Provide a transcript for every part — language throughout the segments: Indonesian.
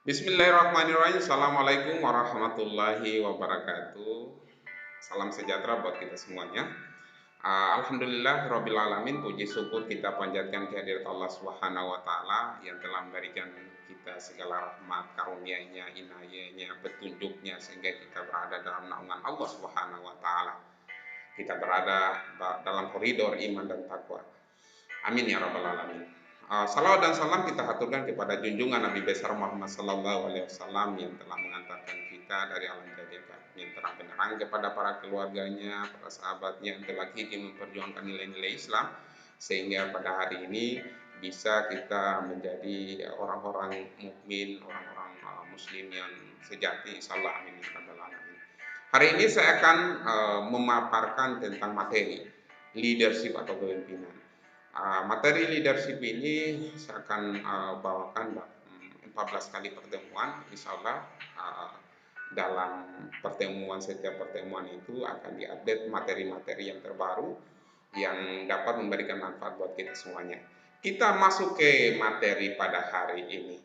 Bismillahirrahmanirrahim. Assalamualaikum warahmatullahi wabarakatuh. Salam sejahtera buat kita semuanya. Alhamdulillah Rabbil Alamin, puji syukur kita panjatkan kehadirat Allah Subhanahu wa Ta'ala yang telah memberikan kita segala rahmat, karunia-Nya, inayahnya, petunjuknya sehingga kita berada dalam naungan Allah Subhanahu wa Ta'ala. Kita berada dalam koridor iman dan takwa. Amin ya Rabbal Alamin. Salawat dan salam kita haturkan kepada junjungan Nabi besar Muhammad Sallallahu Alaihi Wasallam yang telah mengantarkan kita dari alam jadi yang terang benderang kepada para keluarganya, para sahabatnya yang telah gigih memperjuangkan nilai-nilai Islam sehingga pada hari ini bisa kita menjadi orang-orang mukmin, orang-orang muslim yang sejati. Insyaallah amin ya rabbal alamin. Hari ini saya akan memaparkan tentang materi leadership atau kepemimpinan. Materi leadership ini saya akan bawakan 14 kali pertemuan. Insya Allah dalam setiap pertemuan itu akan diupdate materi-materi yang terbaru yang dapat memberikan manfaat buat kita semuanya. Kita masuk ke materi pada hari ini.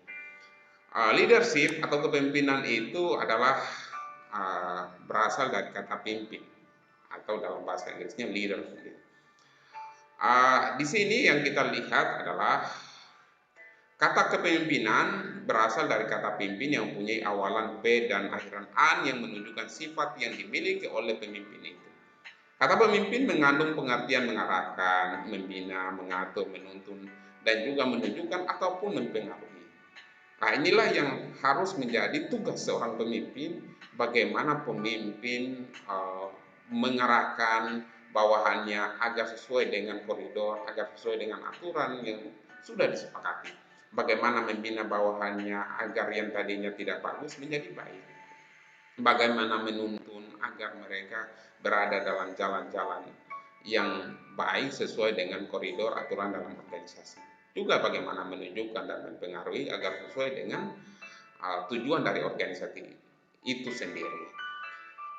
Leadership atau kepemimpinan itu adalah berasal dari kata pimpin atau dalam bahasa Inggrisnya leader. Di sini yang kita lihat adalah kata kepemimpinan berasal dari kata pimpin yang mempunyai awalan P dan akhiran an yang menunjukkan sifat yang dimiliki oleh pemimpin itu. Kata pemimpin mengandung pengertian mengarahkan, membina, mengatur, menuntun, dan juga menunjukkan ataupun mempengaruhi. Nah, inilah yang harus menjadi tugas seorang pemimpin, bagaimana pemimpin mengarahkan bawahannya agar sesuai dengan koridor, agar sesuai dengan aturan yang sudah disepakati. Bagaimana membina bawahannya agar yang tadinya tidak bagus menjadi baik. Bagaimana menuntun agar mereka berada dalam jalan-jalan yang baik sesuai dengan koridor aturan dalam organisasi. Juga bagaimana menunjukkan dan mempengaruhi agar sesuai dengan tujuan dari organisasi itu sendiri.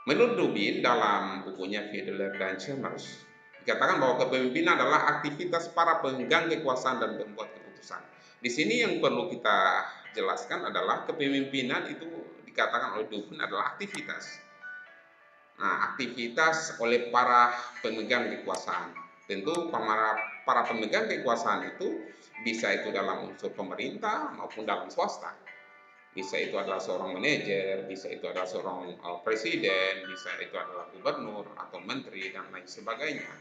Menurut Dubin dalam bukunya Fiedler dan Chalmers dikatakan bahwa kepemimpinan adalah aktivitas para pemegang kekuasaan dan pembuat keputusan. Di sini yang perlu kita jelaskan adalah kepemimpinan itu dikatakan oleh Dubin adalah aktivitas. Nah, aktivitas oleh para pemegang kekuasaan. Tentu para pemegang kekuasaan itu bisa itu dalam unsur pemerintah maupun dalam swasta. Bisa itu adalah seorang manajer, bisa itu adalah seorang presiden, bisa itu adalah gubernur atau menteri dan lain sebagainya.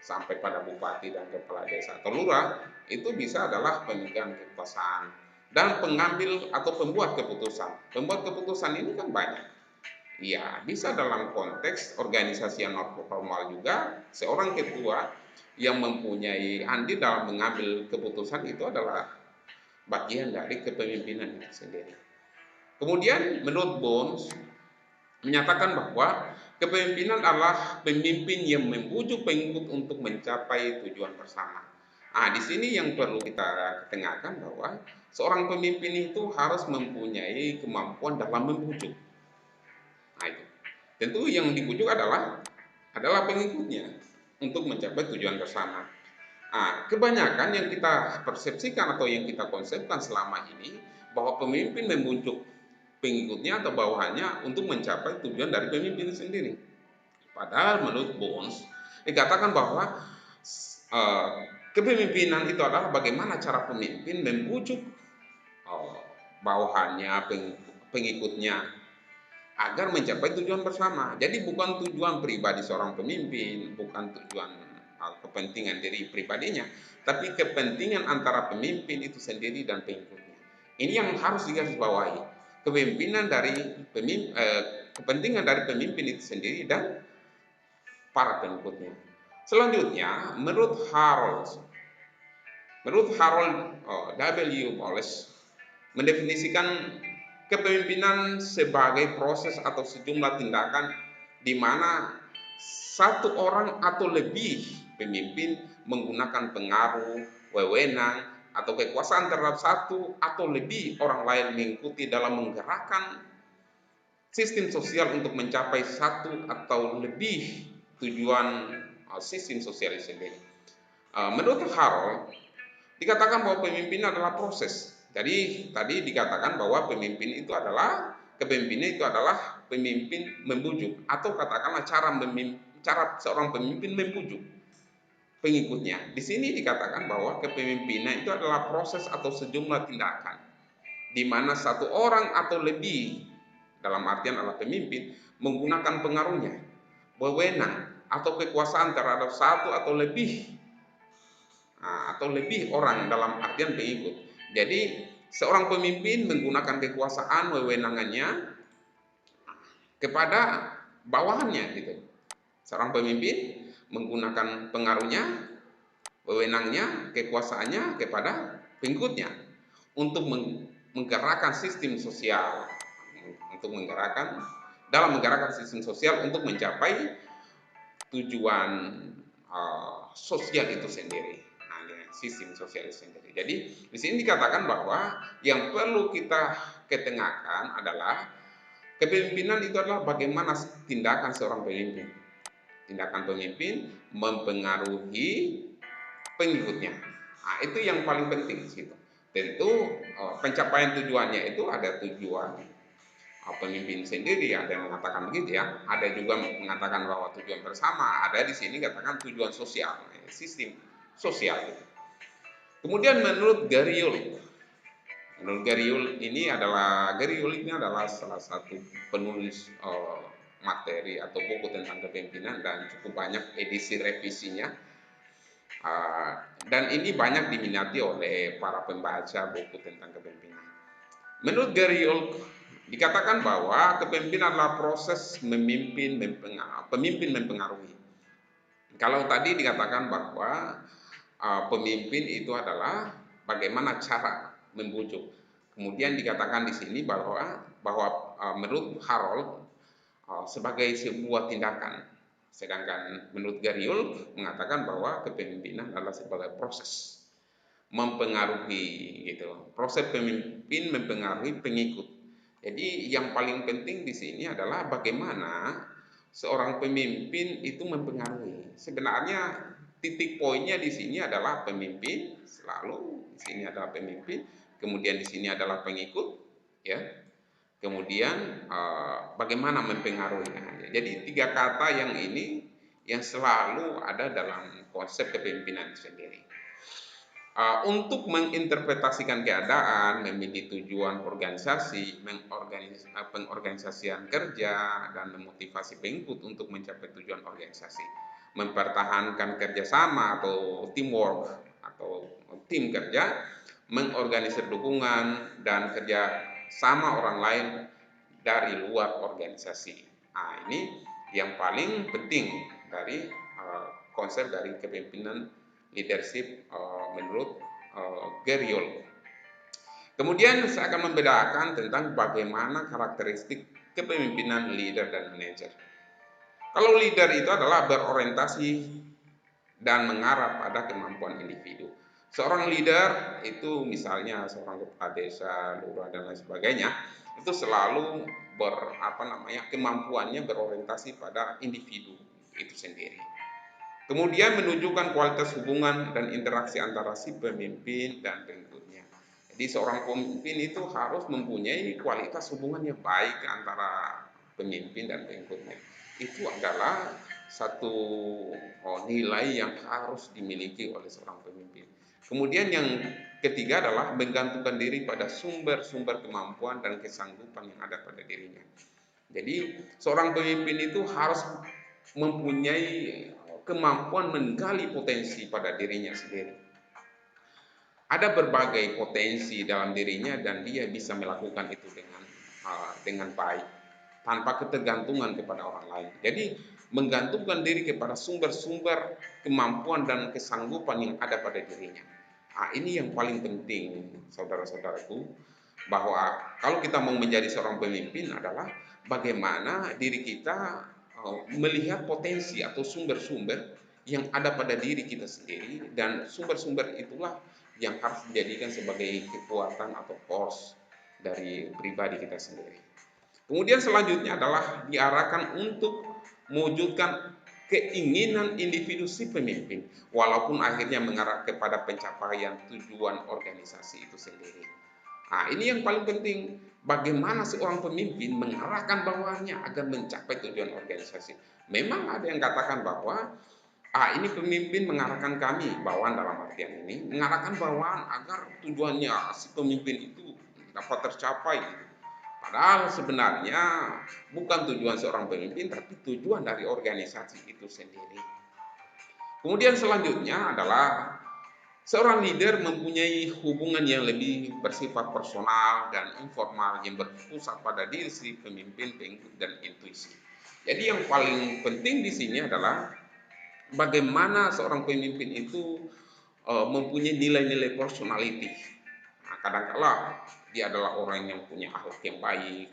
Sampai pada bupati dan kepala desa atau lurah, itu bisa adalah pemegang kekuasaan dan pengambil atau pembuat keputusan. Pembuat keputusan ini kan banyak. Ya, bisa dalam konteks organisasi yang non formal juga, seorang ketua yang mempunyai andil dalam mengambil keputusan itu adalah bagian dari kepemimpinan itu sendiri. Kemudian menurut Bones menyatakan bahwa kepemimpinan adalah pemimpin yang membujuk pengikut untuk mencapai tujuan bersama. Nah, di sini yang perlu kita ketengahkan bahwa seorang pemimpin itu harus mempunyai kemampuan dalam membujuk. Nah, itu. Tentu yang dibujuk adalah pengikutnya untuk mencapai tujuan bersama. Nah, kebanyakan yang kita persepsikan atau yang kita konsepkan selama ini bahwa pemimpin membujuk pengikutnya atau bawahannya untuk mencapai tujuan dari pemimpin sendiri. Padahal menurut Bones dikatakan bahwa kepemimpinan itu adalah bagaimana cara pemimpin membujuk bawahannya, pengikutnya agar mencapai tujuan bersama. Jadi bukan tujuan pribadi seorang pemimpin, bukan tujuan kepentingan diri pribadinya, tapi kepentingan antara pemimpin itu sendiri dan pengikutnya. Ini yang harus digarisbawahi. Kepentingan dari pemimpin itu sendiri dan para pengikutnya. Selanjutnya, menurut Harold W. Wallace mendefinisikan kepemimpinan sebagai proses atau sejumlah tindakan di mana satu orang atau lebih pemimpin menggunakan pengaruh, wewenang, atau kekuasaan terhadap satu atau lebih orang lain mengikuti dalam menggerakkan sistem sosial untuk mencapai satu atau lebih tujuan sistem sosial sendiri. Menurut Harold, dikatakan bahwa pemimpin adalah proses Jadi tadi dikatakan bahwa kepemimpinan itu adalah pemimpin membujuk, atau katakanlah cara seorang pemimpin membujuk pengikutnya. Di sini dikatakan bahwa kepemimpinan itu adalah proses atau sejumlah tindakan di mana satu orang atau lebih, dalam artian adalah pemimpin, menggunakan pengaruhnya, wewenang atau kekuasaan terhadap satu atau lebih orang, dalam artian pengikut. Jadi seorang pemimpin menggunakan kekuasaan wewenangannya kepada bawahannya gitu. Seorang pemimpin menggunakan pengaruhnya, wewenangnya, kekuasaannya kepada pengikutnya untuk menggerakkan sistem sosial, dalam menggerakkan sistem sosial untuk mencapai tujuan sosial itu sendiri. Sistem sosial itu sendiri. Jadi di sini dikatakan bahwa yang perlu kita ketengahkan adalah kepemimpinan itu adalah bagaimana tindakan seorang pemimpin. Tindakan pemimpin mempengaruhi pengikutnya. Nah, itu yang paling penting situ. Tentu pencapaian tujuannya itu ada tujuan pemimpin sendiri, ada yang mengatakan begitu ya, ada juga mengatakan bahwa tujuan bersama, ada di sini katakan tujuan sosial, sistem sosial. Kemudian menurut Gary Gary ini adalah salah satu penulis materi atau buku tentang kepemimpinan dan cukup banyak edisi revisinya. Dan ini banyak diminati oleh para pembaca buku tentang kepemimpinan. Menurut Gary dikatakan bahwa kepemimpinan adalah proses pemimpin mempengaruhi. Kalau tadi dikatakan bahwa pemimpin itu adalah bagaimana cara membujuk. Kemudian dikatakan di sini bahwa menurut Harold sebagai sebuah tindakan. Sedangkan menurut Gary mengatakan bahwa kepemimpinan adalah sebagai proses mempengaruhi gitu. Proses pemimpin mempengaruhi pengikut. Jadi yang paling penting di sini adalah bagaimana seorang pemimpin itu mempengaruhi. Sebenarnya titik poinnya di sini adalah pemimpin, selalu di sini adalah pemimpin, kemudian di sini adalah pengikut, ya. Kemudian bagaimana mempengaruhinya. Jadi tiga kata yang ini yang selalu ada dalam konsep kepemimpinan sendiri. Untuk menginterpretasikan keadaan, memilih tujuan organisasi, pengorganisasian kerja, dan memotivasi pengikut untuk mencapai tujuan organisasi, mempertahankan kerjasama atau teamwork atau tim kerja, mengorganisir dukungan dan kerja sama orang lain dari luar organisasi. Nah, ini yang paling penting dari konsep dari kepemimpinan leadership menurut Gary. Kemudian saya akan membedakan tentang bagaimana karakteristik kepemimpinan leader dan manajer. Kalau leader itu adalah berorientasi dan mengarah pada kemampuan individu. Seorang leader itu misalnya seorang kepala desa, lurah dan lain sebagainya, itu selalu kemampuannya berorientasi pada individu itu sendiri. Kemudian menunjukkan kualitas hubungan dan interaksi antara si pemimpin dan pengikutnya. Jadi seorang pemimpin itu harus mempunyai kualitas hubungan yang baik antara pemimpin dan pengikutnya. Itu adalah satu nilai yang harus dimiliki oleh seorang pemimpin. Kemudian yang ketiga adalah menggantungkan diri pada sumber-sumber kemampuan dan kesanggupan yang ada pada dirinya. Jadi seorang pemimpin itu harus mempunyai kemampuan menggali potensi pada dirinya sendiri. Ada berbagai potensi dalam dirinya dan dia bisa melakukan itu dengan baik tanpa ketergantungan kepada orang lain. Jadi menggantungkan diri kepada sumber-sumber kemampuan dan kesanggupan yang ada pada dirinya. Nah, ini yang paling penting, saudara-saudaraku, bahwa kalau kita mau menjadi seorang pemimpin adalah bagaimana diri kita melihat potensi atau sumber-sumber yang ada pada diri kita sendiri, dan sumber-sumber itulah yang harus dijadikan sebagai kekuatan atau force dari pribadi kita sendiri. Kemudian selanjutnya adalah diarahkan untuk mewujudkan keinginan individu si pemimpin, walaupun akhirnya mengarah kepada pencapaian tujuan organisasi itu sendiri. Nah, ini yang paling penting. Bagaimana seorang pemimpin mengarahkan bawahannya agar mencapai tujuan organisasi. Memang ada yang katakan bahwa ini pemimpin mengarahkan kami, bawahan dalam artian ini, mengarahkan bawahan agar tujuannya si pemimpin itu dapat tercapai. Padahal sebenarnya bukan tujuan seorang pemimpin, tapi tujuan dari organisasi itu sendiri. Kemudian selanjutnya adalah seorang leader mempunyai hubungan yang lebih bersifat personal dan informal yang berpusat pada diri si pemimpin, pengikut, dan intuisi. Jadi yang paling penting di sini adalah bagaimana seorang pemimpin itu mempunyai nilai-nilai personality. Nah, kadang-kala dia adalah orang yang punya akhlak yang baik,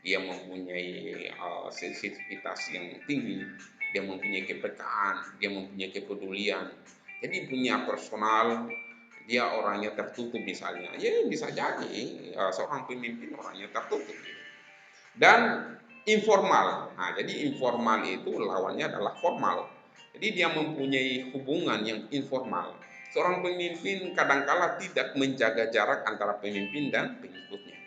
dia mempunyai sensitivitas yang tinggi, dia mempunyai kepekaan, dia mempunyai kepedulian. Jadi punya personal, dia orangnya tertutup misalnya. Ya bisa jadi seorang pemimpin orangnya tertutup. Dan informal. Nah, jadi informal itu lawannya adalah formal. Jadi dia mempunyai hubungan yang informal. Seorang pemimpin kadangkala tidak menjaga jarak antara pemimpin dan pengikutnya.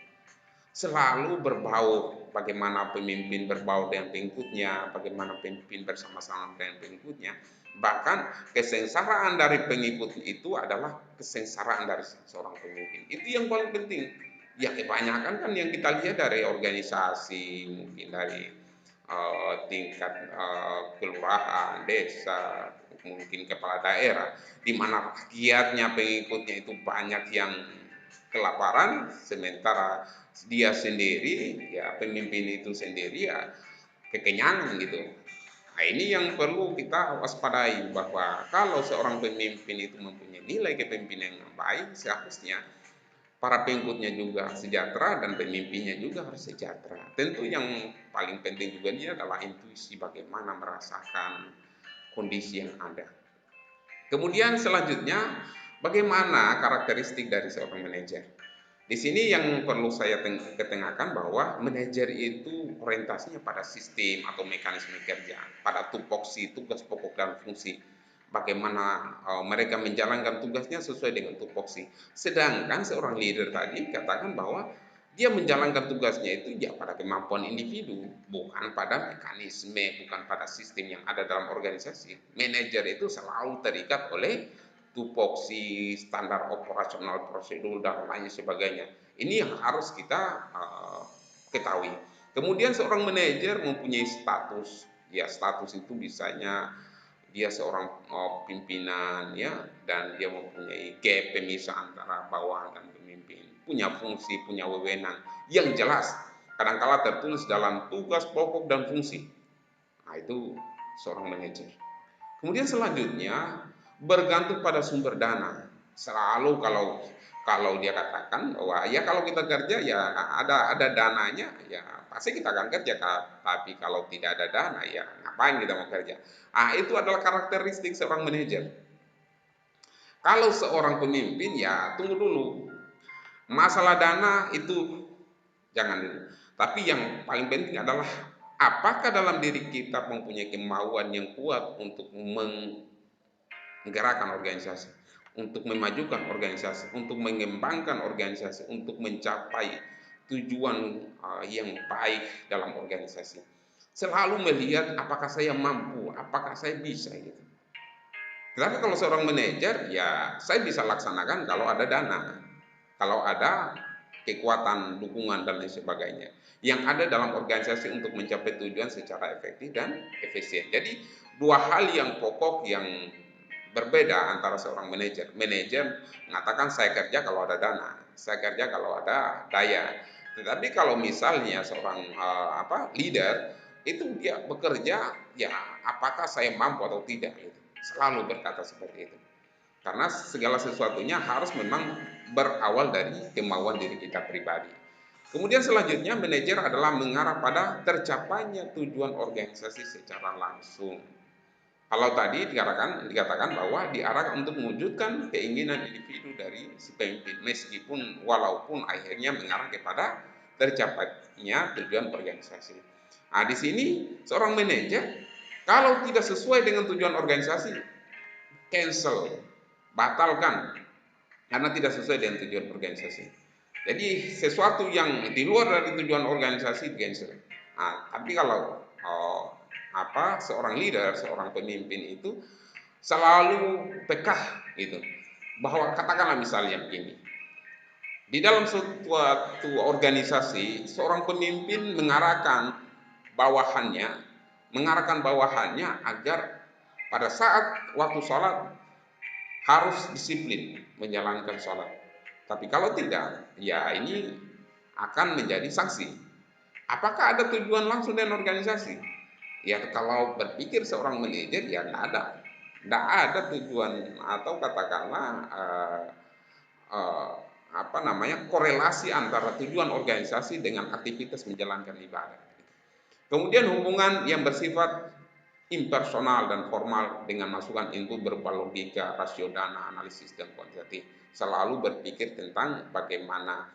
Selalu berbaur, bagaimana pemimpin berbaur dengan pengikutnya, bagaimana pemimpin bersama-sama dengan pengikutnya. Bahkan kesengsaraan dari pengikut itu adalah kesengsaraan dari seorang pemimpin. Itu yang paling penting. Ya kebanyakan kan yang kita lihat dari organisasi, mungkin dari tingkat kelurahan, desa, mungkin kepala daerah, di mana rakyatnya pengikutnya itu banyak yang kelaparan, sementara dia sendiri, ya pemimpin itu sendiri ya kekenyangan gitu. Nah, ini yang perlu kita waspadai, bahwa kalau seorang pemimpin itu mempunyai nilai kepemimpinan yang baik, seharusnya para pengikutnya juga sejahtera dan pemimpinnya juga harus sejahtera. Tentu yang paling penting juga dia adalah intuisi bagaimana merasakan kondisi yang ada. Kemudian selanjutnya, bagaimana karakteristik dari seorang manajer? Di sini yang perlu saya ketengahkan bahwa manajer itu orientasinya pada sistem atau mekanisme kerja, pada tupoksi, tugas pokok dan fungsi. Bagaimana mereka menjalankan tugasnya sesuai dengan tupoksi. Sedangkan seorang leader tadi katakan bahwa dia menjalankan tugasnya itu ya pada kemampuan individu, bukan pada mekanisme, bukan pada sistem yang ada dalam organisasi. Manajer itu selalu terikat oleh tupoksi, standar operasional, prosedur, dan lain sebagainya. Ini yang harus kita ketahui. Kemudian seorang manajer mempunyai status. Ya, status itu bisanya dia seorang pimpinan, ya, dan dia mempunyai gap pemisah antara bawahan dan pemimpin. Punya fungsi, punya wewenang yang jelas. Kadangkala tertulis dalam tugas pokok dan fungsi. Nah, itu seorang manajer. Kemudian selanjutnya bergantung pada sumber dana. Selalu kalau dia katakan bahwa ya kalau kita kerja ya ada dananya, ya pasti kita akan kerja. Tapi kalau tidak ada dana ya ngapain kita mau kerja? Itu adalah karakteristik seorang manajer. Kalau seorang pemimpin ya tunggu dulu. Masalah dana itu jangan dulu. Tapi yang paling penting adalah apakah dalam diri kita mempunyai kemauan yang kuat untuk menggerakkan organisasi, untuk memajukan organisasi, untuk mengembangkan organisasi, untuk mencapai tujuan yang baik dalam organisasi. Selalu melihat apakah saya mampu, apakah saya bisa gitu. Tetapi kalau seorang manajer, ya saya bisa laksanakan kalau ada dana, kalau ada kekuatan, dukungan, dan lain sebagainya yang ada dalam organisasi untuk mencapai tujuan secara efektif dan efisien. Jadi dua hal yang pokok yang berbeda antara seorang manajer. Manajer mengatakan saya kerja kalau ada dana, saya kerja kalau ada daya. Tetapi kalau misalnya seorang leader itu dia bekerja ya apakah saya mampu atau tidak gitu. Selalu berkata seperti itu. Karena segala sesuatunya harus memang berawal dari kemauan diri kita pribadi. Kemudian selanjutnya manajer adalah mengarah pada tercapainya tujuan organisasi secara langsung. Kalau tadi dikatakan bahwa diarahkan untuk mewujudkan keinginan individu dari si pemimpin, meskipun walaupun akhirnya mengarah kepada tercapainya tujuan organisasi. Nah, di sini seorang manajer kalau tidak sesuai dengan tujuan organisasi, cancel, batalkan karena tidak sesuai dengan tujuan organisasi. Jadi sesuatu yang di luar dari tujuan organisasi cancel. Nah, tapi kalau seorang leader, seorang pemimpin itu selalu peka gitu, bahwa katakanlah misalnya begini, di dalam suatu organisasi seorang pemimpin mengarahkan bawahannya agar pada saat waktu sholat harus disiplin menjalankan sholat. Tapi kalau tidak, ya ini akan menjadi sanksi. Apakah ada tujuan langsung dengan organisasi? Ya kalau berpikir seorang manajer ya nggak ada tujuan atau katakanlah korelasi antara tujuan organisasi dengan aktivitas menjalankan ibadah. Kemudian hubungan yang bersifat impersonal dan formal dengan masukan input berupa logika, rasio dana, analisis dan kuantitatif. Selalu berpikir tentang bagaimana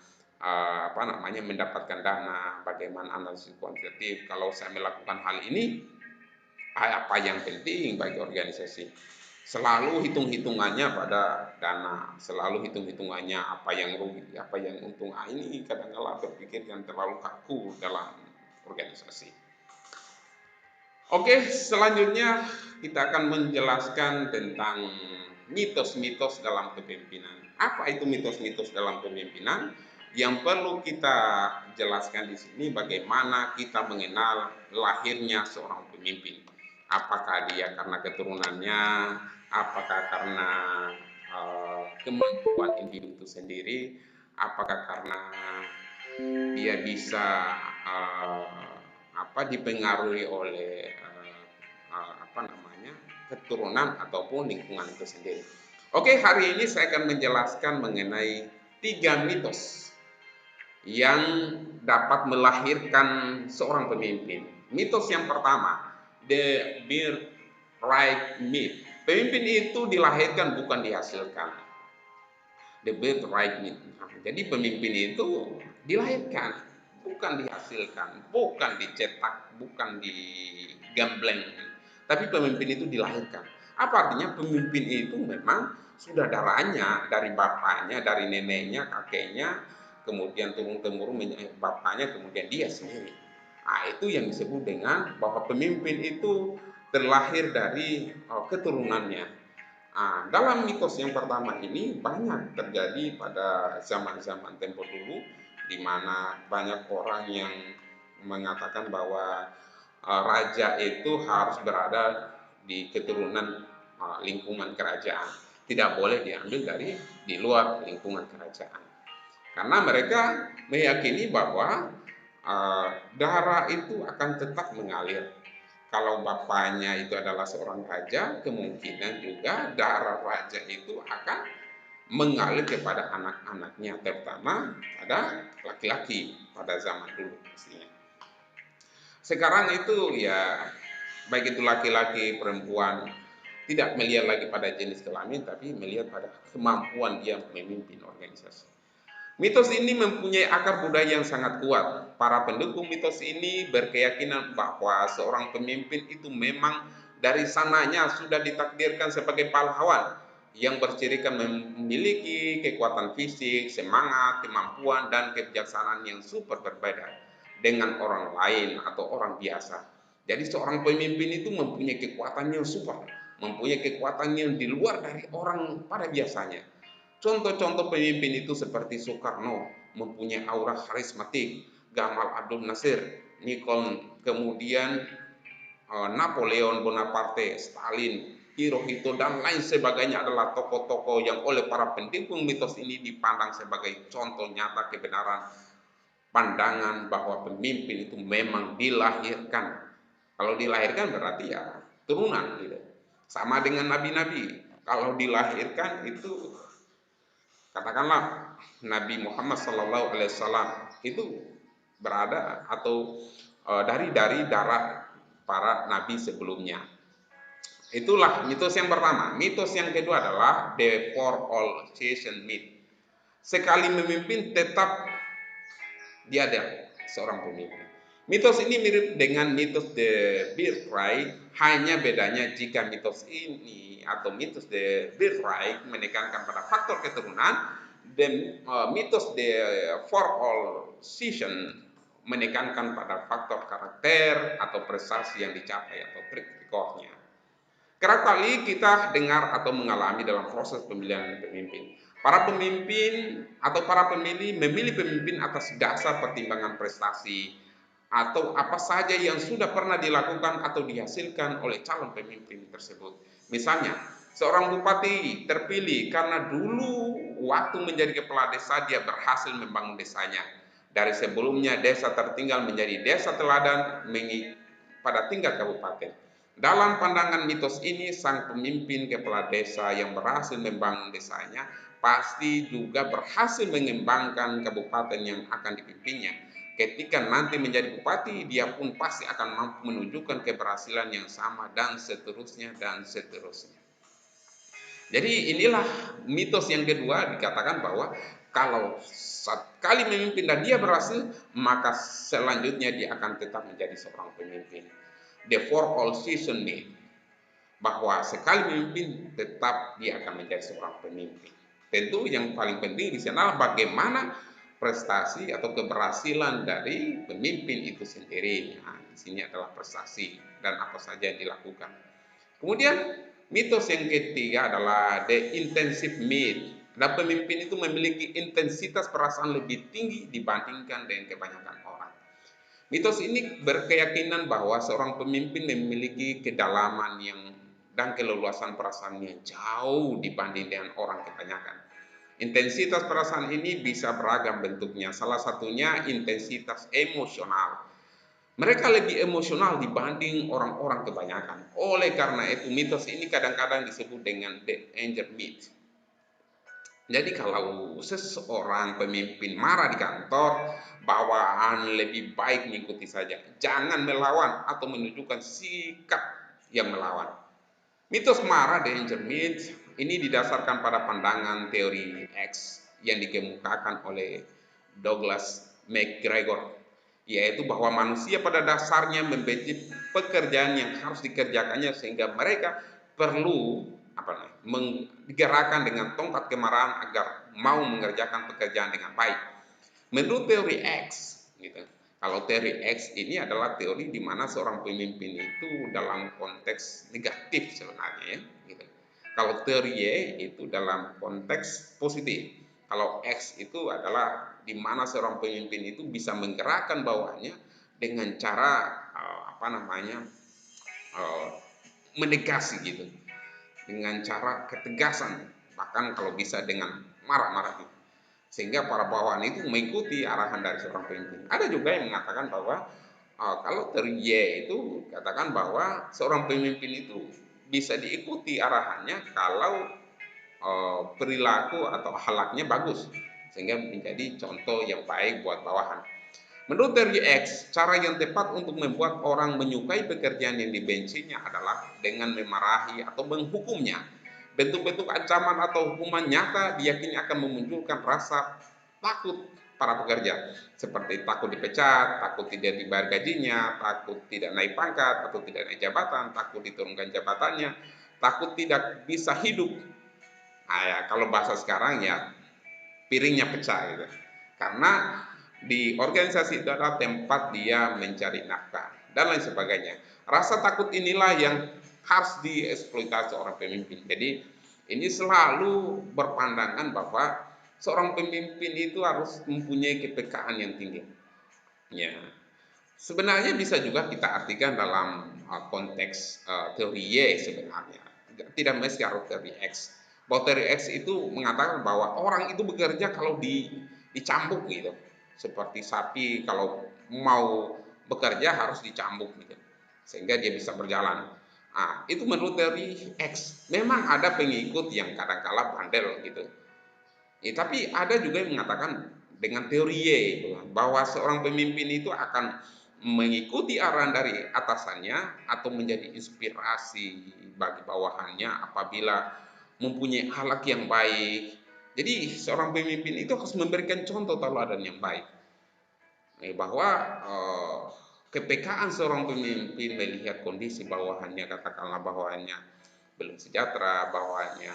mendapatkan dana, bagaimana analisis kuantitatif. Kalau saya melakukan hal ini, apa yang penting bagi organisasi? Selalu hitung-hitungannya pada dana, selalu hitung-hitungannya apa yang rugi, apa yang untung. Ini kadang-kala berpikir yang terlalu kaku dalam organisasi. Oke, selanjutnya kita akan menjelaskan tentang mitos-mitos dalam kepemimpinan. Apa itu mitos-mitos dalam kepemimpinan? Yang perlu kita jelaskan di sini bagaimana kita mengenal lahirnya seorang pemimpin. Apakah dia karena keturunannya, apakah karena kemampuan individu itu sendiri, apakah karena dia bisa dipengaruhi oleh keturunan ataupun lingkungan itu sendiri. Oke, hari ini saya akan menjelaskan mengenai 3 mitos yang dapat melahirkan seorang pemimpin. Mitos yang pertama, the birthright myth. Pemimpin itu dilahirkan bukan dihasilkan. The birthright myth. Jadi pemimpin itu dilahirkan, bukan dihasilkan, bukan dicetak, bukan digembleng, tapi pemimpin itu dilahirkan. Apa artinya? Pemimpin itu memang sudah darahnya dari bapaknya, dari neneknya, kakeknya, kemudian turun-temurun bapaknya, kemudian dia sendiri. Nah, itu yang disebut dengan bahwa pemimpin itu terlahir dari keturunannya. Nah, dalam mitos yang pertama ini banyak terjadi pada zaman-zaman tempo dulu, di mana banyak orang yang mengatakan bahwa raja itu harus berada di keturunan lingkungan kerajaan, tidak boleh diambil dari di luar lingkungan kerajaan, karena mereka meyakini bahwa darah itu akan tetap mengalir. Kalau bapaknya itu adalah seorang raja, kemungkinan juga darah raja itu akan mengalir kepada anak-anaknya, terutama pada laki-laki pada zaman dulu pastinya. Sekarang itu ya, baik itu laki-laki, perempuan, tidak melihat lagi pada jenis kelamin, tapi melihat pada kemampuan dia memimpin organisasi. Mitos ini mempunyai akar budaya yang sangat kuat. Para pendukung mitos ini berkeyakinan bahwa seorang pemimpin itu memang dari sananya sudah ditakdirkan sebagai pahlawan yang bercirikan memiliki kekuatan fisik, semangat, kemampuan, dan kebijaksanaan yang super berbeda dengan orang lain atau orang biasa. Jadi seorang pemimpin itu mempunyai kekuatan yang super, mempunyai kekuatan yang di luar dari orang pada biasanya. Contoh-contoh pemimpin itu seperti Soekarno, mempunyai aura karismatik, Gamal Abdul Nasir, Lincoln, kemudian Napoleon Bonaparte, Stalin, Hirohito, dan lain sebagainya adalah tokoh-tokoh yang oleh para pendukung mitos ini dipandang sebagai contoh nyata kebenaran pandangan bahwa pemimpin itu memang dilahirkan. Kalau dilahirkan berarti ya turunan gitu. Sama dengan nabi-nabi. Kalau dilahirkan itu, katakanlah Nabi Muhammad SAW itu berada atau dari darah para nabi sebelumnya. Itulah mitos yang pertama. Mitos yang kedua adalah the for all season myth. Sekali memimpin tetap dia ada seorang pemimpin. Mitos ini mirip dengan mitos the birthright, hanya bedanya jika mitos ini atau mitos the birthright menekankan pada faktor keturunan, mitos the for all season menekankan pada faktor karakter atau prestasi yang dicapai atau track recordnya. Kerap kali kita dengar atau mengalami dalam proses pemilihan pemimpin. Para pemimpin atau para pemilih memilih pemimpin atas dasar pertimbangan prestasi atau apa saja yang sudah pernah dilakukan atau dihasilkan oleh calon pemimpin tersebut. Misalnya, seorang bupati terpilih karena dulu waktu menjadi kepala desa dia berhasil membangun desanya. Dari sebelumnya desa tertinggal menjadi desa teladan pada tingkat kabupaten. Dalam pandangan mitos ini, sang pemimpin kepala desa yang berhasil membangun desanya pasti juga berhasil mengembangkan kabupaten yang akan dipimpinnya. Ketika nanti menjadi bupati, dia pun pasti akan mampu menunjukkan keberhasilan yang sama dan seterusnya dan seterusnya. Jadi inilah mitos yang kedua, dikatakan bahwa kalau sekali memimpin dan dia berhasil, maka selanjutnya dia akan tetap menjadi seorang pemimpin. The for all season myth, bahwa sekali memimpin tetap dia akan menjadi seorang pemimpin. Tentu yang paling penting di sana adalah bagaimana prestasi atau keberhasilan dari pemimpin itu sendiri. Nah, di sini adalah prestasi dan apa saja yang dilakukan. Kemudian mitos yang ketiga adalah the intensive myth. Dan pemimpin itu memiliki intensitas perasaan lebih tinggi dibandingkan dengan kebanyakan orang. Mitos ini berkeyakinan bahwa seorang pemimpin memiliki kedalaman dan keleluasan perasaan yang jauh dibanding dengan orang kebanyakan. Intensitas perasaan ini bisa beragam bentuknya. Salah satunya intensitas emosional. Mereka lebih emosional dibanding orang-orang kebanyakan. Oleh karena itu, mitos ini kadang-kadang disebut dengan the anger myth. Jadi kalau seseorang pemimpin marah di kantor, bawaan lebih baik mengikuti saja. Jangan melawan atau menunjukkan sikap yang melawan. Mitos marah danger myth ini didasarkan pada pandangan teori X yang dikemukakan oleh Douglas McGregor, yaitu bahwa manusia pada dasarnya membenci pekerjaan yang harus dikerjakannya sehingga mereka perlu digerakkan dengan tongkat kemarahan agar mau mengerjakan pekerjaan dengan baik. Menurut teori X, gitu. Kalau teori X ini adalah teori di mana seorang pemimpin itu dalam konteks negatif sebenarnya, ya. Gitu. Kalau teori Y itu dalam konteks positif. Kalau X itu adalah di mana seorang pemimpin itu bisa menggerakkan bawahannya dengan cara menegasi gitu, dengan cara ketegasan, bahkan kalau bisa dengan marah-marah gitu, sehingga para bawahan itu mengikuti arahan dari seorang pemimpin. Ada juga yang mengatakan bahwa kalau teori Y itu katakan bahwa seorang pemimpin itu bisa diikuti arahannya kalau perilaku atau akhlaknya bagus, sehingga menjadi contoh yang baik buat bawahan. Menurut teori X, cara yang tepat untuk membuat orang menyukai pekerjaan yang dibencinya adalah dengan memarahi atau menghukumnya. Bentuk-bentuk ancaman atau hukuman nyata diyakini akan memunculkan rasa takut para pekerja, seperti takut dipecat, takut tidak dibayar gajinya, takut tidak naik pangkat atau tidak naik jabatan, takut diturunkan jabatannya, takut tidak bisa hidup. Nah, ya, kalau bahasa sekarang ya piringnya pecah gitu. Karena di organisasi itu adalah tempat dia mencari nafkah dan lain sebagainya. Rasa takut inilah yang harus dieksploitasi seorang pemimpin. Jadi ini selalu berpandangan bahwa seorang pemimpin itu harus mempunyai kepekaan yang tinggi. Ya, sebenarnya bisa juga kita artikan dalam konteks teori Y sebenarnya. Tidak mesti harus teori X. Bahwa teori X itu mengatakan bahwa orang itu bekerja kalau dicambuk gitu. Seperti sapi kalau mau bekerja harus dicambuk gitu, sehingga dia bisa berjalan. Nah, itu menurut teori X. Memang ada pengikut yang kadang-kala bandel gitu. Tapi ada juga yang mengatakan dengan teori Y bahwa seorang pemimpin itu akan mengikuti arahan dari atasannya atau menjadi inspirasi bagi bawahannya apabila mempunyai akhlak yang baik. Jadi seorang pemimpin itu harus memberikan contoh teladan yang baik. Bahwa kepekaan seorang pemimpin melihat kondisi bawahannya, katakanlah bawahannya belum sejahtera, bawahannya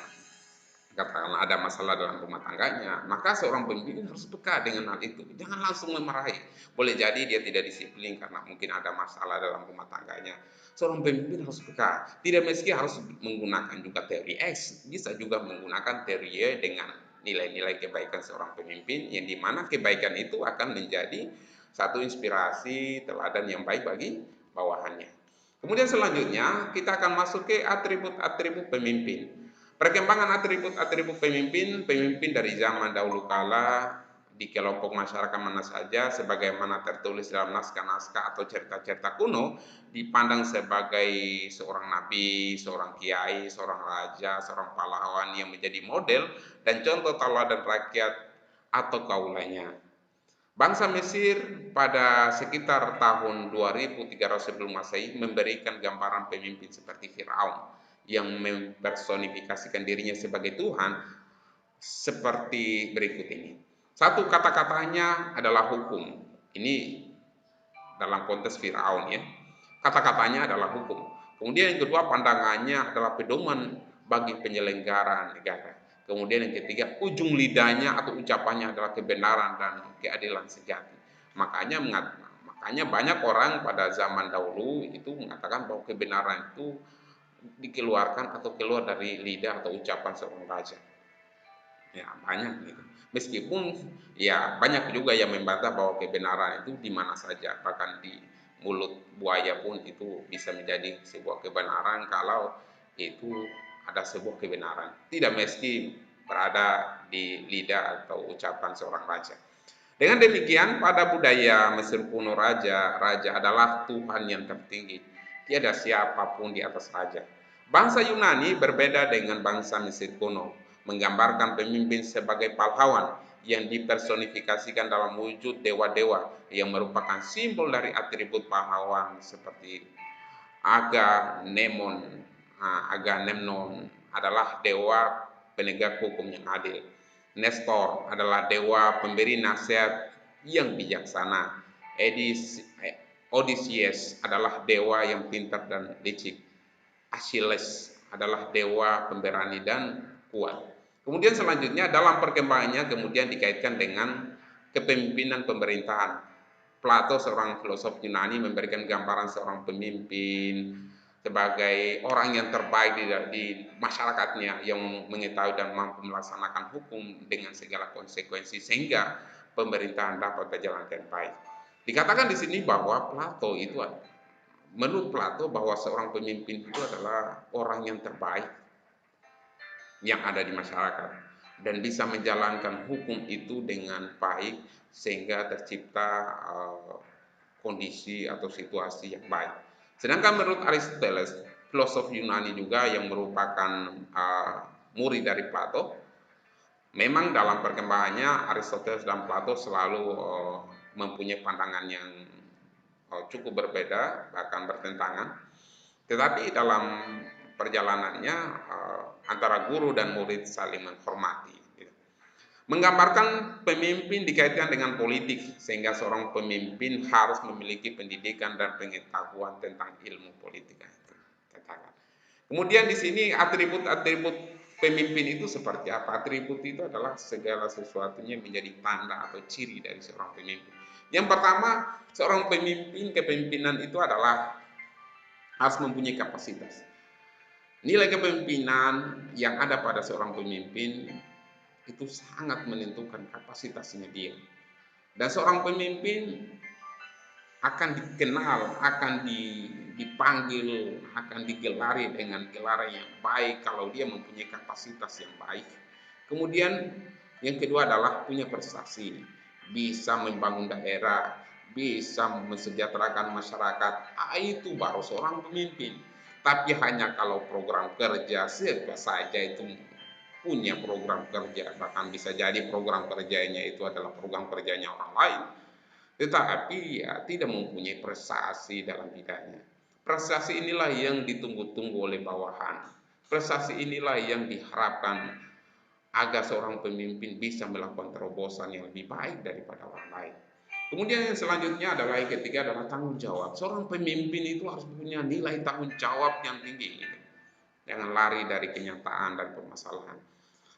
katakanlah ada masalah dalam rumah tangganya, maka seorang pemimpin harus peka dengan hal itu. Jangan langsung memarahi. Boleh jadi dia tidak disiplin karena mungkin ada masalah dalam rumah tangganya. Seorang pemimpin harus peka. Tidak meski harus menggunakan juga teori X, bisa juga menggunakan teori Y dengan nilai-nilai kebaikan seorang pemimpin, yang dimana kebaikan itu akan menjadi satu inspirasi teladan yang baik bagi bawahannya. Kemudian selanjutnya kita akan masuk ke atribut-atribut pemimpin. Perkembangan atribut-atribut pemimpin, pemimpin dari zaman dahulu kala di kelompok masyarakat mana saja, sebagaimana tertulis dalam naskah-naskah atau cerita-cerita kuno, dipandang sebagai seorang nabi, seorang kiai, seorang raja, seorang pahlawan yang menjadi model dan contoh teladan rakyat atau kaulanya. Bangsa Mesir pada sekitar tahun 2300 sebelum Masehi memberikan gambaran pemimpin seperti Firaun yang mempersonifikasikan dirinya sebagai Tuhan seperti berikut ini. Satu, kata-katanya adalah hukum. Ini dalam konteks Firaun ya. Kata-katanya adalah hukum. Kemudian yang kedua, pandangannya adalah pedoman bagi penyelenggaraan negara. Kemudian yang ketiga, ujung lidahnya atau ucapannya adalah kebenaran dan keadilan sejati. Makanya banyak orang pada zaman dahulu itu mengatakan bahwa kebenaran itu dikeluarkan atau keluar dari lidah atau ucapan seorang raja. Ya, banyak gitu. Meskipun ya banyak juga yang membantah bahwa kebenaran itu di mana saja, bahkan di mulut buaya pun itu bisa menjadi sebuah kebenaran kalau itu ada sebuah kebenaran. Tidak mesti berada di lidah atau ucapan seorang raja. Dengan demikian, pada budaya Mesir kuno raja adalah Tuhan yang tertinggi. Tiada siapapun di atas raja. Bangsa Yunani berbeda dengan bangsa Mesir kuno, menggambarkan pemimpin sebagai pahlawan yang dipersonifikasikan dalam wujud dewa-dewa yang merupakan simbol dari atribut pahlawan seperti Agamemnon. Agamemnon adalah dewa penegak hukum yang adil. Nestor adalah dewa pemberi nasihat yang bijaksana. Odysseus adalah dewa yang pintar dan licik. Achilles adalah dewa pemberani dan kuat. Kemudian selanjutnya dalam perkembangannya kemudian dikaitkan dengan kepemimpinan pemerintahan. Plato, seorang filosof Yunani, memberikan gambaran seorang pemimpin sebagai orang yang terbaik di masyarakatnya, yang mengetahui dan mampu melaksanakan hukum dengan segala konsekuensi sehingga pemerintahan dapat berjalan dengan baik. Dikatakan di sini bahwa menurut Plato bahwa seorang pemimpin itu adalah orang yang terbaik yang ada di masyarakat dan bisa menjalankan hukum itu dengan baik sehingga tercipta kondisi atau situasi yang baik. Sedangkan menurut Aristoteles, filosof Yunani juga yang merupakan murid dari Plato, memang dalam perkembangannya Aristoteles dan Plato selalu mempunyai pandangan yang cukup berbeda, bahkan bertentangan. Tetapi dalam perjalanannya antara guru dan murid saling menghormati. Menggambarkan pemimpin dikaitkan dengan politik, sehingga seorang pemimpin harus memiliki pendidikan dan pengetahuan tentang ilmu politik. Kemudian di sini atribut-atribut pemimpin itu seperti apa? Atribut itu adalah segala sesuatunya menjadi tanda atau ciri dari seorang pemimpin. Yang pertama, seorang pemimpin, kepemimpinan itu adalah harus mempunyai kapasitas. Nilai kepemimpinan yang ada pada seorang pemimpin itu sangat menentukan kapasitasnya dia. Dan seorang pemimpin akan dikenal, akan dipanggil, akan digelari dengan gelaran yang baik kalau dia mempunyai kapasitas yang baik. Kemudian yang kedua adalah punya prestasi, bisa membangun daerah, bisa mensejahterakan masyarakat. Itu baru seorang pemimpin. Tapi hanya kalau program kerja saja itu punya program kerja, bahkan bisa jadi program kerjanya itu adalah program kerjanya orang lain, tetapi ya tidak mempunyai prestasi dalam bidangnya. Prestasi inilah yang ditunggu-tunggu oleh bawahan. Prestasi inilah yang diharapkan agar seorang pemimpin bisa melakukan terobosan yang lebih baik daripada orang lain. Kemudian yang selanjutnya adalah yang ketiga adalah tanggung jawab. Seorang pemimpin itu harus punya nilai tanggung jawab yang tinggi. Jangan lari dari kenyataan dan permasalahan.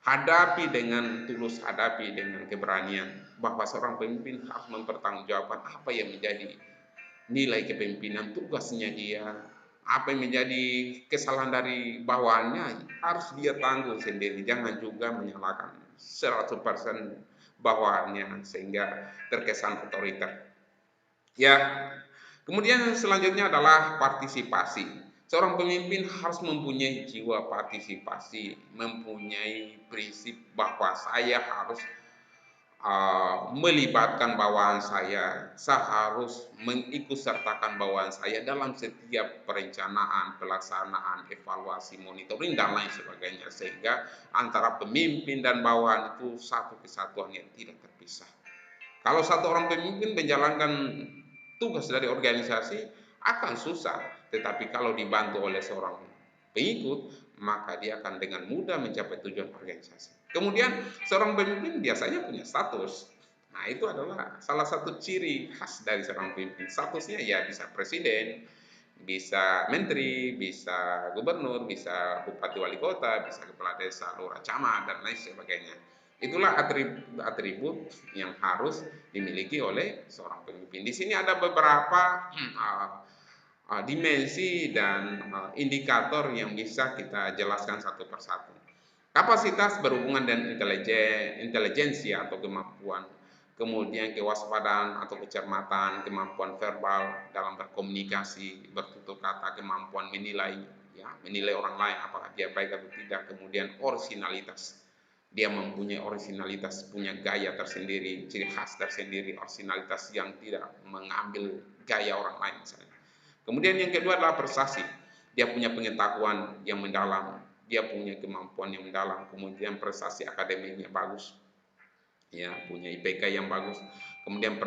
Hadapi dengan tulus, hadapi dengan keberanian, bahwa seorang pemimpin harus mempertanggungjawabkan apa yang menjadi nilai kepemimpinan, tugasnya dia, apa yang menjadi kesalahan dari bawahannya harus dia tanggung sendiri, jangan juga menyalahkan 100% bawahannya sehingga terkesan otoriter. Ya, kemudian selanjutnya adalah partisipasi. Seorang pemimpin harus mempunyai jiwa partisipasi, mempunyai prinsip bahwa saya harus melibatkan bawahan saya harus mengikutsertakan bawahan saya dalam setiap perencanaan, pelaksanaan, evaluasi, monitoring, dan lain sebagainya. Sehingga antara pemimpin dan bawahan itu satu kesatuan yang tidak terpisah. Kalau satu orang pemimpin menjalankan tugas dari organisasi akan susah, tetapi kalau dibantu oleh seorang pengikut, maka dia akan dengan mudah mencapai tujuan organisasi. Kemudian seorang pemimpin biasanya punya status. Nah, itu adalah salah satu ciri khas dari seorang pemimpin. Statusnya ya bisa presiden, bisa menteri, bisa gubernur, bisa bupati wali kota, bisa kepala desa, lurah, camat, dan lain sebagainya. Itulah atribut yang harus dimiliki oleh seorang pemimpin. Di sini ada beberapa dimensi dan indikator yang bisa kita jelaskan satu persatu. Kapasitas berhubungan dengan intelijensi atau kemampuan, kemudian kewaspadaan atau kecermatan, kemampuan verbal dalam berkomunikasi, bertutur kata, kemampuan menilai, ya, menilai orang lain apakah dia baik atau tidak, kemudian originalitas. Dia mempunyai originalitas, punya gaya tersendiri, ciri khas tersendiri, originalitas yang tidak mengambil gaya orang lain misalnya. Kemudian yang kedua adalah prestasi. Dia punya pengetahuan yang mendalam, dia punya kemampuan yang mendalam, kemudian prestasi akademiknya bagus, ya, punya IPK yang bagus, kemudian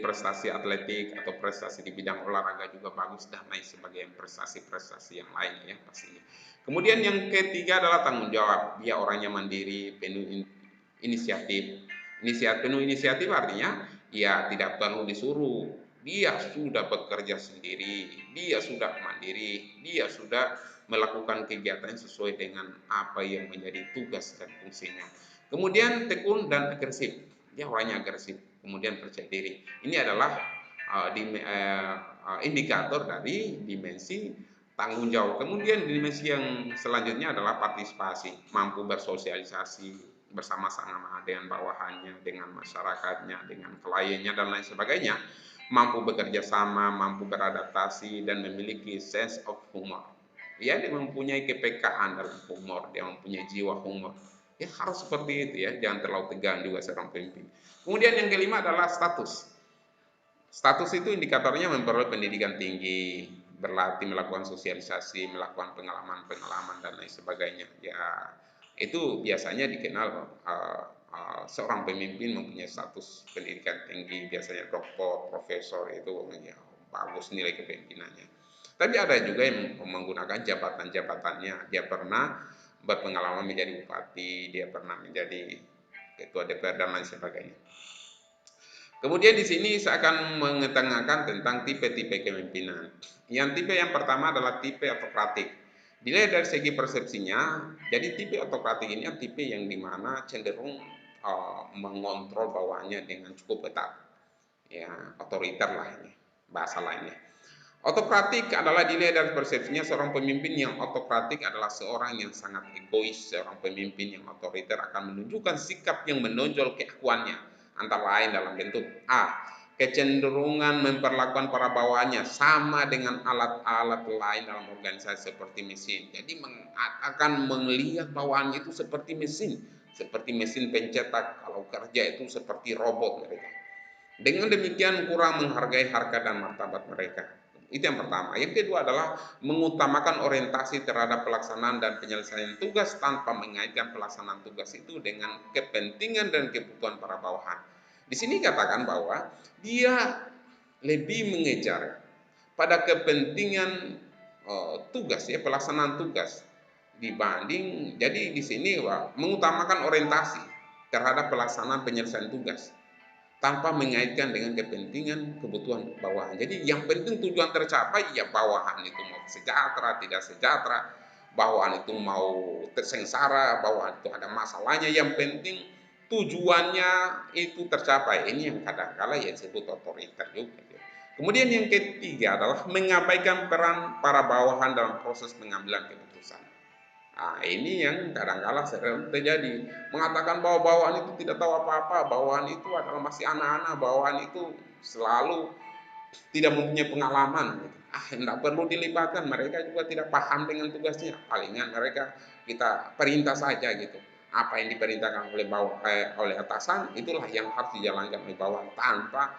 prestasi atletik atau prestasi di bidang olahraga juga bagus, dan lain sebagainya, prestasi-prestasi yang lain ya pastinya. Kemudian yang ketiga adalah tanggung jawab. Dia orangnya mandiri, penuh inisiatif. Penuh inisiatif artinya ya tidak perlu disuruh, dia sudah bekerja sendiri, dia sudah mandiri, dia sudah melakukan kegiatan sesuai dengan apa yang menjadi tugas dan fungsinya. Kemudian tekun dan agresif, dia orangnya agresif, kemudian percaya diri. Ini adalah indikator dari dimensi tanggung jawab. Kemudian dimensi yang selanjutnya adalah partisipasi, mampu bersosialisasi bersama-sama dengan bawahannya, dengan masyarakatnya, dengan kliennya, dan lain sebagainya, mampu bekerja sama, mampu beradaptasi, dan memiliki sense of humor. Ya, dia mempunyai kepekaan dalam humor, dia mempunyai jiwa humor. Ya, harus seperti itu ya, jangan terlalu tegang juga seorang pemimpin. Kemudian yang kelima adalah status. Status itu indikatornya memperoleh pendidikan tinggi, berlatih melakukan sosialisasi, melakukan pengalaman-pengalaman, dan lain sebagainya. Ya, itu biasanya dikenal seorang pemimpin mempunyai status pendidikan tinggi, biasanya doktor, profesor, itu ya, bagus nilai kepemimpinannya. Tapi ada juga yang menggunakan jabatan-jabatannya. Dia pernah berpengalaman menjadi bupati, dia pernah menjadi ketua DPR, dan lain sebagainya. Kemudian di sini saya akan mengetengahkan tentang tipe-tipe kepemimpinan. Yang tipe yang pertama adalah tipe autokratik. Dilihat dari segi persepsinya, jadi tipe autokratik ini tipe yang dimana cenderung mengontrol bawahannya dengan cukup ketat, ya, otoriter lah ini bahasa lainnya. Autokratik adalah dilihat dari persepsinya, seorang pemimpin yang autokratik adalah seorang yang sangat egois. Seorang pemimpin yang otoriter akan menunjukkan sikap yang menonjol keakuannya, antara lain dalam bentuk A. Kecenderungan memperlakukan para bawahannya sama dengan alat-alat lain dalam organisasi seperti mesin. Jadi akan melihat bawahannya itu seperti mesin pencetak. Kalau kerja itu seperti robot mereka. Dengan demikian kurang menghargai harkat dan martabat mereka. Itu yang pertama. Yang kedua adalah mengutamakan orientasi terhadap pelaksanaan dan penyelesaian tugas tanpa mengaitkan pelaksanaan tugas itu dengan kepentingan dan kebutuhan para bawahan. Di sini katakan bahwa dia lebih mengejar pada kepentingan tugas, ya, pelaksanaan tugas, dibanding, jadi di sini mengutamakan orientasi terhadap pelaksanaan penyelesaian tugas tanpa mengaitkan dengan kepentingan kebutuhan bawahan. Jadi yang penting tujuan tercapai, ya bawahan itu mau sejahtera, tidak sejahtera, bawahan itu mau tersengsara, bawahan itu ada masalahnya, yang penting tujuannya itu tercapai. Ini yang kadang-kala ya disebut otoriter juga. Kemudian yang ketiga adalah mengabaikan peran para bawahan dalam proses pengambilan keputusan. Nah, ini yang kadang-kala sering terjadi. Mengatakan bahwa bawahan itu tidak tahu apa-apa, bawahan itu adalah masih anak-anak, bawahan itu selalu tidak mempunyai pengalaman. Tidak perlu dilibatkan, mereka juga tidak paham dengan tugasnya. Palingan mereka kita perintah saja gitu. Apa yang diperintahkan oleh oleh atasan, itulah yang harus dijalankan oleh bawahan tanpa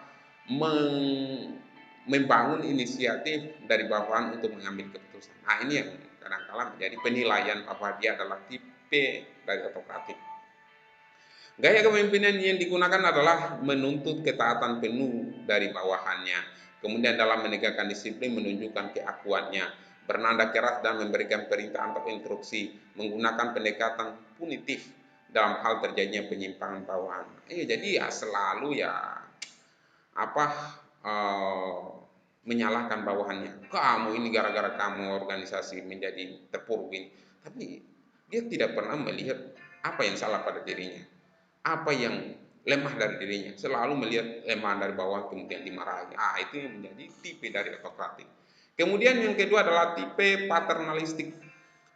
membangun inisiatif dari bawahan untuk mengambil keputusan. Nah, ini yang kadang-kala menjadi penilaian bahwa dia adalah tipe dari otokratik. Gaya kepemimpinan yang digunakan adalah menuntut ketaatan penuh dari bawahannya. Kemudian dalam menegakkan disiplin menunjukkan keakuannya, bernada keras dan memberikan perintah atau instruksi, menggunakan pendekatan punitif dalam hal terjadinya penyimpangan bawahan. Jadi ya selalu ya apa menyalahkan bawahannya. Kamu ini gara-gara kamu organisasi menjadi terpuruk ini. Tapi dia tidak pernah melihat apa yang salah pada dirinya, apa yang lemah dari dirinya, selalu melihat lemah dari bawah kemudian dimarahi. Itu yang menjadi tipe dari otokratik. Kemudian yang kedua adalah tipe paternalistik.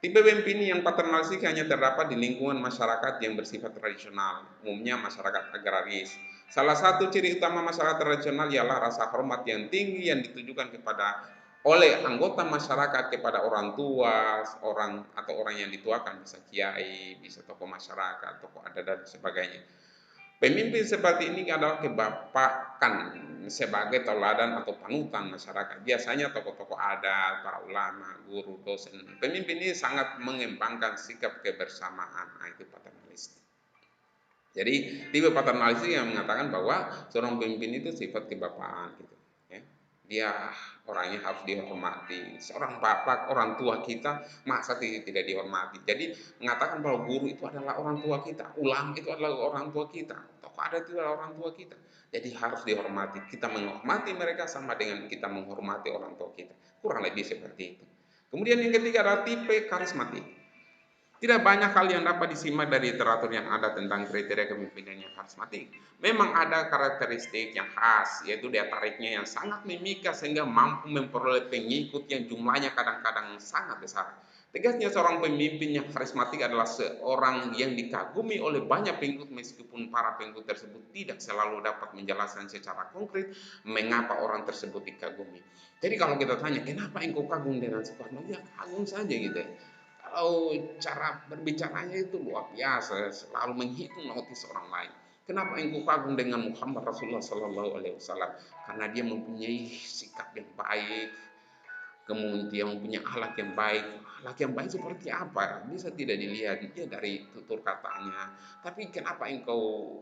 Tipe pemimpin yang paternalistik hanya terdapat di lingkungan masyarakat yang bersifat tradisional, umumnya masyarakat agraris. Salah satu ciri utama masyarakat tradisional ialah rasa hormat yang tinggi yang ditujukan oleh anggota masyarakat kepada orang tua, orang yang dituakan, bisa kiai, bisa tokoh masyarakat, tokoh adat dan sebagainya. Pemimpin seperti ini adalah kebapakan sebagai tauladan atau panutan masyarakat. Biasanya tokoh-tokoh adat, para ulama, guru, dosen. Pemimpin ini sangat mengembangkan sikap kebersamaan. Itu paternalistik. Jadi tipe paternalistik yang mengatakan bahwa seorang pemimpin itu sifat kebapaan gitu. Dia orangnya harus dihormati. Seorang bapak, orang tua kita masa tidak dihormati. Jadi mengatakan bahwa guru itu adalah orang tua kita, ulama itu adalah orang tua kita, tokoh adat itu adalah orang tua kita. Jadi harus dihormati. Kita menghormati mereka sama dengan kita menghormati orang tua kita. Kurang lebih seperti itu. Kemudian yang ketiga adalah tipe karismatik. Tidak banyak hal yang dapat disimak dari literatur yang ada tentang kriteria kepemimpinan yang karismatik. Memang ada karakteristik yang khas, yaitu daya tariknya yang sangat memikat sehingga mampu memperoleh pengikut yang jumlahnya kadang-kadang sangat besar. Tegasnya seorang pemimpin yang karismatik adalah seorang yang dikagumi oleh banyak pengikut meskipun para pengikut tersebut tidak selalu dapat menjelaskan secara konkret mengapa orang tersebut dikagumi. Jadi kalau kita tanya, kenapa engkau kagum dengan Soekarno? Ya kagum saja gitu ya. Kalau cara berbicaranya itu luar biasa, selalu menghipnotis orang lain. Kenapa engkau kagum dengan Muhammad Rasulullah Sallallahu Alaihi Wasallam? Karena dia mempunyai sikap yang baik, kemudian dia mempunyai akhlak yang baik. Akhlak yang baik seperti apa? Bisa tidak dilihat dia dari tutur katanya. Tapi kenapa engkau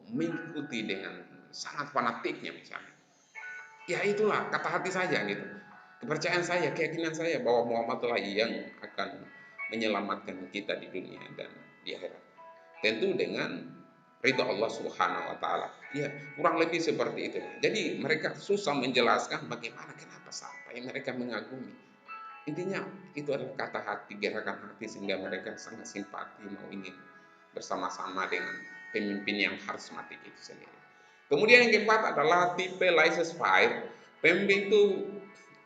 mengikuti dengan sangat fanatiknya misalnya? Ya itulah kata hati saja gitu. Kepercayaan saya, keyakinan saya bahwa Muhammad lah yang akan menyelamatkan kita di dunia dan di akhirat. Tentu dengan ridha Allah Subhanahu wa taala. Ya, kurang lebih seperti itu. Jadi mereka susah menjelaskan bagaimana kenapa sampai mereka mengagumi. Intinya itu adalah kata hati, gerakan hati sehingga mereka sangat simpati mau ingin bersama-sama dengan pemimpin yang karismatik itu sendiri. Kemudian yang keempat adalah tipe laissez-faire. Pemimpin itu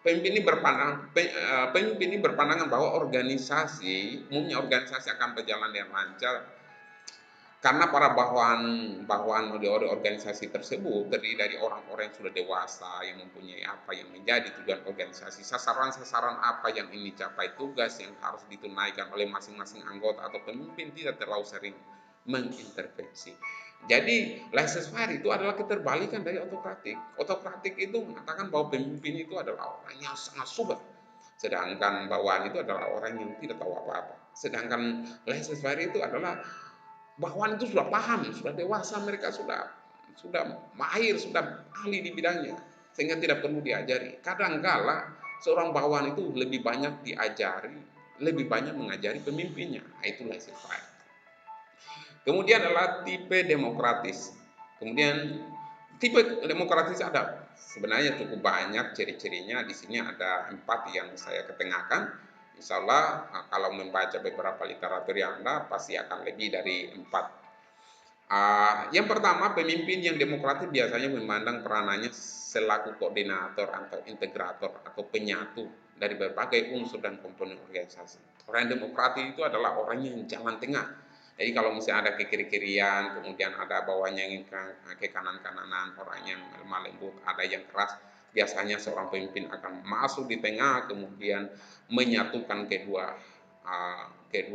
pemimpin ini berpandangan bahwa umumnya organisasi akan berjalan dengan lancar karena para bawahan di organisasi tersebut terdiri dari orang-orang yang sudah dewasa yang mempunyai apa yang menjadi tujuan organisasi, sasaran-sasaran apa yang ini capai, tugas yang harus ditunaikan oleh masing-masing anggota atau pemimpin tidak terlalu sering mengintervensi. Jadi laissez-faire itu adalah keterbalikan dari otokratik. Otokratik itu mengatakan bahwa pemimpin itu adalah orang yang sangat subur, sedangkan bawahan itu adalah orang yang tidak tahu apa-apa. Sedangkan laissez-faire itu adalah bawahan itu sudah paham, sudah dewasa, mereka sudah mahir, sudah ahli di bidangnya, sehingga tidak perlu diajari. Kadang-kala seorang bawahan itu lebih banyak diajari, lebih banyak mengajari pemimpinnya. Itu laissez-faire. Kemudian adalah tipe demokratis. Kemudian tipe demokratis ada sebenarnya cukup banyak ciri-cirinya. Di sini ada 4 yang saya ketengahkan. Insya Allah kalau membaca beberapa literatur yang ada pasti akan lebih dari 4. Yang pertama, pemimpin yang demokratis biasanya memandang peranannya selaku koordinator atau integrator atau penyatu dari berbagai unsur dan komponen organisasi. Orang yang demokratis itu adalah orang yang jalan tengah. Jadi kalau misalnya ada ke kiri-kirian, kemudian ada bawahnya yang ke kanan-kananan, orang yang lemah lembut, ada yang keras, biasanya seorang pemimpin akan masuk di tengah, kemudian menyatukan kedua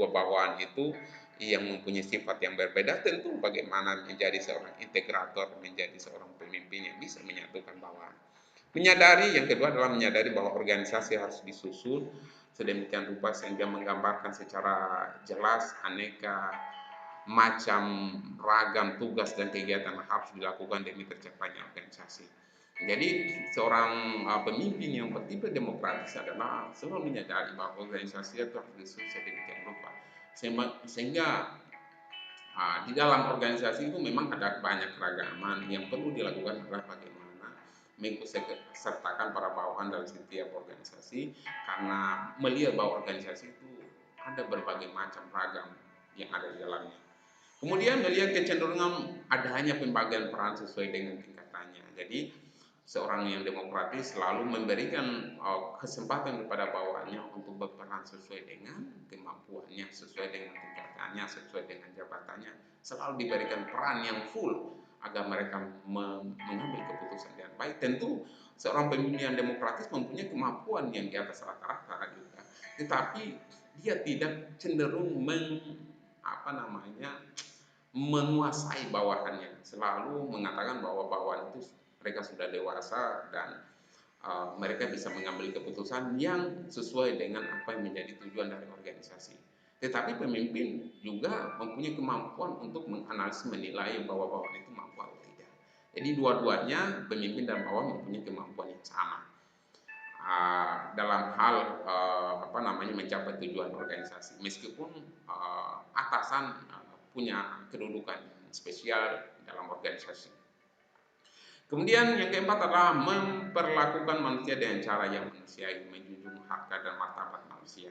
bawahan itu yang mempunyai sifat yang berbeda. Tentu bagaimana menjadi seorang integrator, menjadi seorang pemimpin yang bisa menyatukan bawahan. Menyadari, yang kedua adalah menyadari bahwa organisasi harus disusun sedemikian rupa sehingga menggambarkan secara jelas aneka macam ragam tugas dan kegiatan yang harus dilakukan demi tercapainya organisasi. Jadi seorang pemimpin yang bertipe demokratis adalah selalu menyadari bahwa organisasi itu harus disusun sedemikian rupa sehingga di dalam organisasi itu memang ada banyak keragaman. Yang perlu dilakukan adalah bagaimana mengikutsertakan para bawahan dalam setiap organisasi, karena melihat bahwa organisasi itu ada berbagai macam ragam yang ada di dalamnya. Kemudian melihat kecenderungan adanya pembagian peran sesuai dengan tingkatannya. Jadi seorang yang demokratis selalu memberikan kesempatan kepada bawahannya untuk berperan sesuai dengan kemampuannya, sesuai dengan tingkatannya, sesuai dengan jabatannya. Selalu diberikan peran yang full agar mereka mengambil keputusan yang baik. Tentu seorang pemimpin yang demokratis mempunyai kemampuan yang di atas rata-rata juga, tetapi dia tidak cenderung menguasai bawahannya. Selalu mengatakan bahwa bawahan itu mereka sudah dewasa dan mereka bisa mengambil keputusan yang sesuai dengan apa yang menjadi tujuan dari organisasi. Tetapi pemimpin juga mempunyai kemampuan untuk menganalisis, menilai bahwa bawahan itu mampu atau tidak. Jadi dua-duanya, pemimpin dan bawahan, mempunyai kemampuan yang sama dalam hal mencapai tujuan organisasi. Meskipun atasan punya kedudukan spesial dalam organisasi. Kemudian yang keempat adalah memperlakukan manusia dengan cara yang manusiawi, menjunjung harkat dan martabat manusia.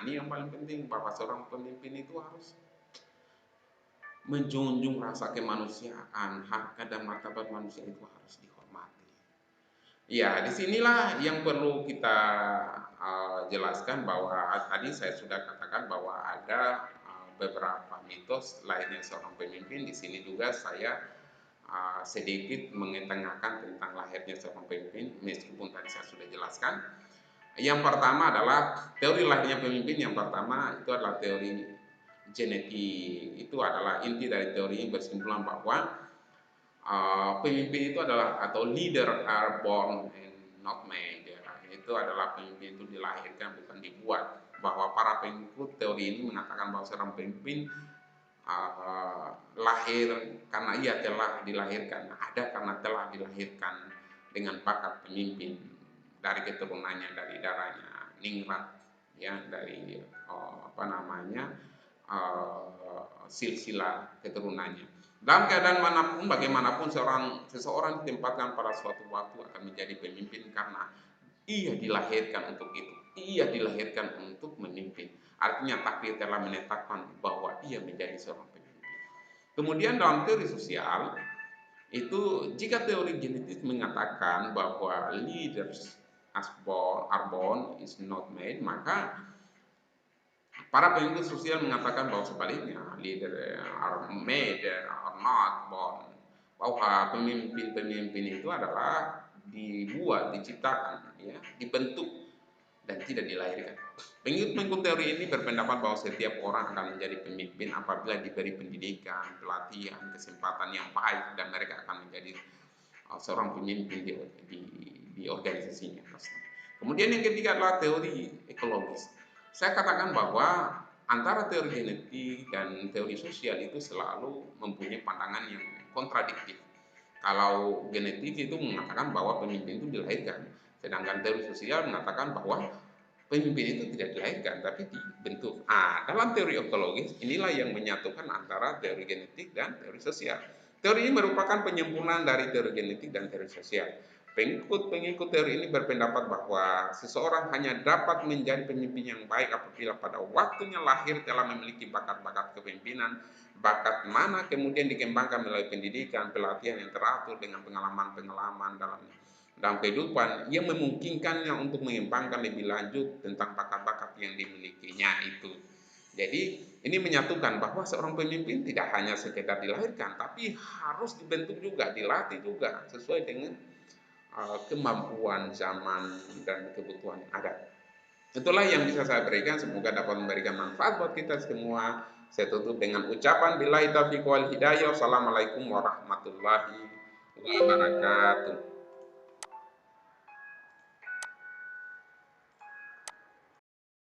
Ini yang paling penting, bahwa seorang pemimpin itu harus menjunjung rasa kemanusiaan, harkat dan martabat manusia itu harus dihormati. Ya, disinilah yang perlu kita jelaskan, bahwa tadi saya sudah katakan bahwa ada beberapa mitos lahirnya seorang pemimpin. Di sini juga saya sedikit mengetengahkan tentang lahirnya seorang pemimpin, meskipun tadi saya sudah jelaskan. Yang pertama adalah teori lahirnya pemimpin. Yang pertama itu adalah teori genetik. Itu adalah inti dari teori ini, berkesimpulan bahwa pemimpin itu adalah, atau leader are born and not made. Itu adalah pemimpin itu dilahirkan, bukan dibuat. Bahwa para pengikut teori ini mengatakan bahwa seorang pemimpin lahir karena ia telah dilahirkan, ada karena telah dilahirkan dengan bakat pemimpin dari keturunannya, dari darahnya ningrat, ya, dari silsilah keturunannya. Dalam keadaan manapun, bagaimanapun seseorang ditempatkan pada suatu waktu akan menjadi pemimpin karena ia dilahirkan untuk itu. Ia dilahirkan untuk memimpin. Artinya takdir telah menetapkan bahwa ia menjadi seorang pemimpin. Kemudian dalam teori sosial itu, jika teori genetis mengatakan bahwa leaders are born is not made, maka para pengikut sosial mengatakan bahwa sebaliknya, leader are made are not born, bahwa pemimpin-pemimpin itu adalah dibuat, diciptakan, ya, dibentuk dan tidak dilahirkan. Pengikut teori ini berpendapat bahwa setiap orang akan menjadi pemimpin apabila diberi pendidikan, pelatihan, kesempatan yang baik, dan mereka akan menjadi seorang pemimpin di organisasinya. Kemudian yang ketiga adalah teori ekologis. Saya katakan bahwa antara teori genetik dan teori sosial itu selalu mempunyai pandangan yang kontradiktif. Kalau genetik itu mengatakan bahwa pemimpin itu dilahirkan, sedangkan teori sosial mengatakan bahwa pemimpin itu tidak dilahirkan tapi dibentuk. Dalam teori ekologis inilah yang menyatukan antara teori genetik dan teori sosial. Teori ini merupakan penyempurnaan dari teori genetik dan teori sosial. Pengikut-pengikut teori ini berpendapat bahwa seseorang hanya dapat menjadi pemimpin yang baik apabila pada waktunya lahir telah memiliki bakat-bakat kepemimpinan, bakat mana kemudian dikembangkan melalui pendidikan, pelatihan yang teratur dengan pengalaman-pengalaman dalam kehidupan yang memungkinkannya untuk mengembangkan lebih lanjut tentang bakat-bakat yang dimilikinya itu. Jadi ini menyatukan bahwa seorang pemimpin tidak hanya sekedar dilahirkan, tapi harus dibentuk juga, dilatih juga sesuai dengan kemampuan zaman dan kebutuhan yang ada. Itulah yang bisa saya berikan, semoga dapat memberikan manfaat buat kita semua. Saya tutup dengan ucapan billahi taufiq wal hidayah. Wassalamualaikum warahmatullahi wabarakatuh.